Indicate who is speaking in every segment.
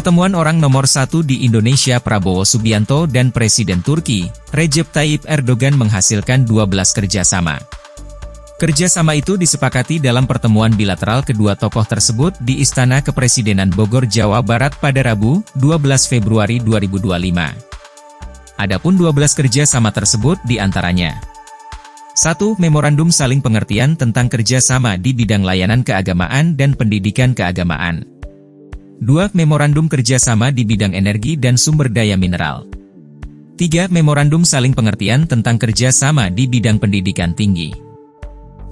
Speaker 1: Pertemuan orang nomor satu di Indonesia Prabowo Subianto dan Presiden Turki, Recep Tayyip Erdogan menghasilkan 12 kerjasama. Kerjasama itu disepakati dalam pertemuan bilateral kedua tokoh tersebut di Istana Kepresidenan Bogor, Jawa Barat pada Rabu, 12 Februari 2025. Adapun 12 kerjasama tersebut diantaranya: 1. Memorandum saling pengertian tentang kerjasama di bidang layanan keagamaan dan pendidikan keagamaan. 2. Memorandum kerjasama di bidang energi dan sumber daya mineral. 3. Memorandum saling pengertian tentang kerjasama di bidang pendidikan tinggi.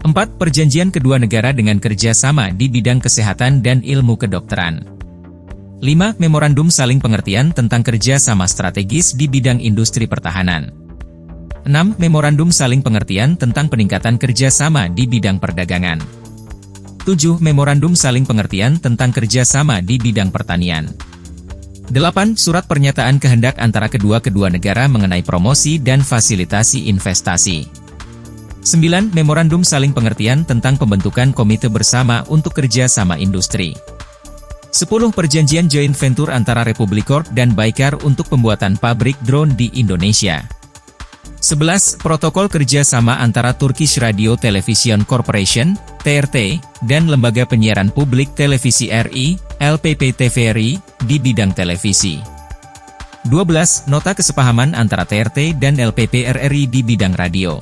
Speaker 1: 4. Perjanjian kedua negara dengan kerjasama di bidang kesehatan dan ilmu kedokteran. 5. Memorandum saling pengertian tentang kerjasama strategis di bidang industri pertahanan. 6. Memorandum saling pengertian tentang peningkatan kerjasama di bidang perdagangan. 7. Memorandum saling pengertian tentang kerjasama di bidang pertanian. 8. Surat pernyataan kehendak antara kedua negara mengenai promosi dan fasilitasi investasi. 9. Memorandum saling pengertian tentang pembentukan komite bersama untuk kerjasama industri. 10. Perjanjian joint venture antara Republik Corp dan Baykar untuk pembuatan pabrik drone di Indonesia. 11. Protokol kerjasama antara Turkish Radio Television Corporation, TRT, dan Lembaga Penyiaran Publik Televisi RI, LPP TVRI, di bidang televisi. 12. Nota kesepahaman antara TRT dan LPP RRI di bidang radio.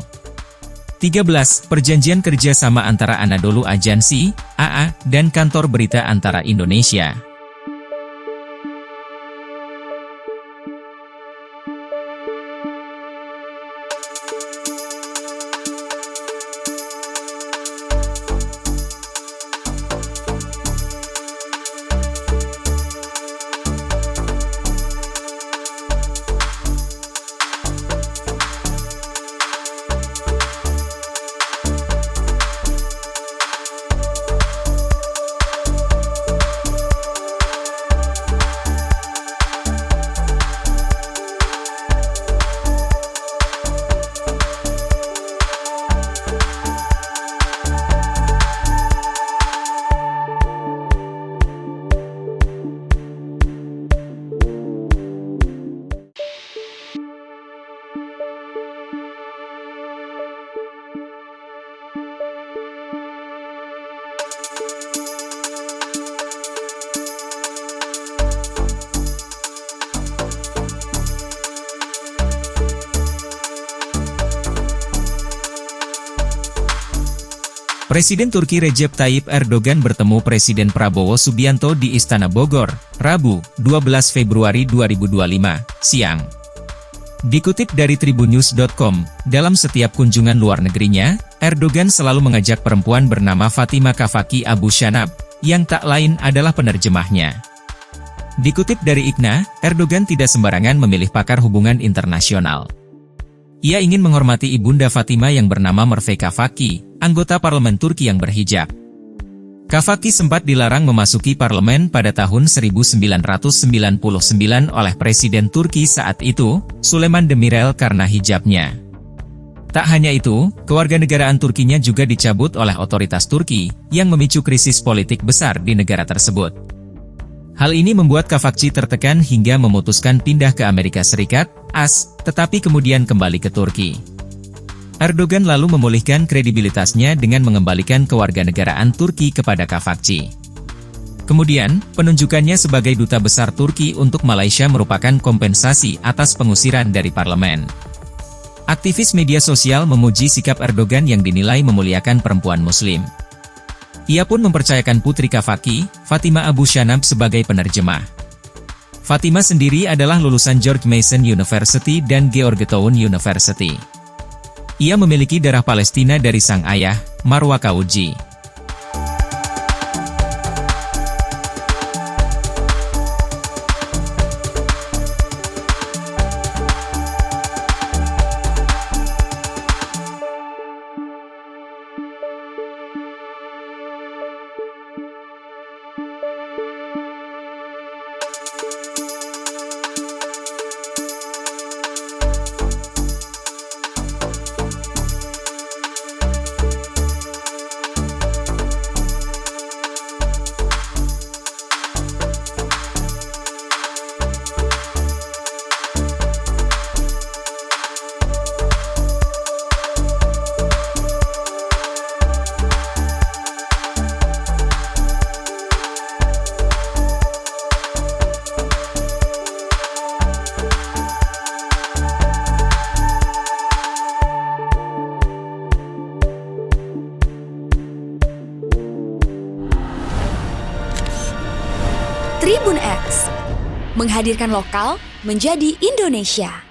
Speaker 1: 13. Perjanjian kerjasama antara Anadolu Agency, AA, dan Kantor Berita Antara Indonesia. Presiden Turki Recep Tayyip Erdogan bertemu Presiden Prabowo Subianto di Istana Bogor, Rabu, 12 Februari 2025, siang. Dikutip dari tribunnews.com, dalam setiap kunjungan luar negerinya, Erdogan selalu mengajak perempuan bernama Fatima Kafaki Abu Shanab, yang tak lain adalah penerjemahnya. Dikutip dari IGNA, Erdogan tidak sembarangan memilih pakar hubungan internasional. Ia ingin menghormati ibunda Fatima yang bernama Merve Kafaki, anggota parlemen Turki yang berhijab. Kafaki sempat dilarang memasuki parlemen pada tahun 1999 oleh Presiden Turki saat itu, Süleyman Demirel, karena hijabnya. Tak hanya itu, kewarganegaraan Turkinya juga dicabut oleh otoritas Turki, yang memicu krisis politik besar di negara tersebut. Hal ini membuat Kafakci tertekan hingga memutuskan pindah ke Amerika Serikat, AS, tetapi kemudian kembali ke Turki. Erdogan lalu memulihkan kredibilitasnya dengan mengembalikan kewarganegaraan Turki kepada Kafakci. Kemudian, penunjukannya sebagai duta besar Turki untuk Malaysia merupakan kompensasi atas pengusiran dari parlemen. Aktivis media sosial memuji sikap Erdogan yang dinilai memuliakan perempuan Muslim. Ia pun mempercayakan putri Kafaki, Fatima Abu Shanab, sebagai penerjemah. Fatima sendiri adalah lulusan George Mason University dan Georgetown University. Ia memiliki darah Palestina dari sang ayah, Marwa Kauji.
Speaker 2: Tribun X, menghadirkan lokal menjadi Indonesia.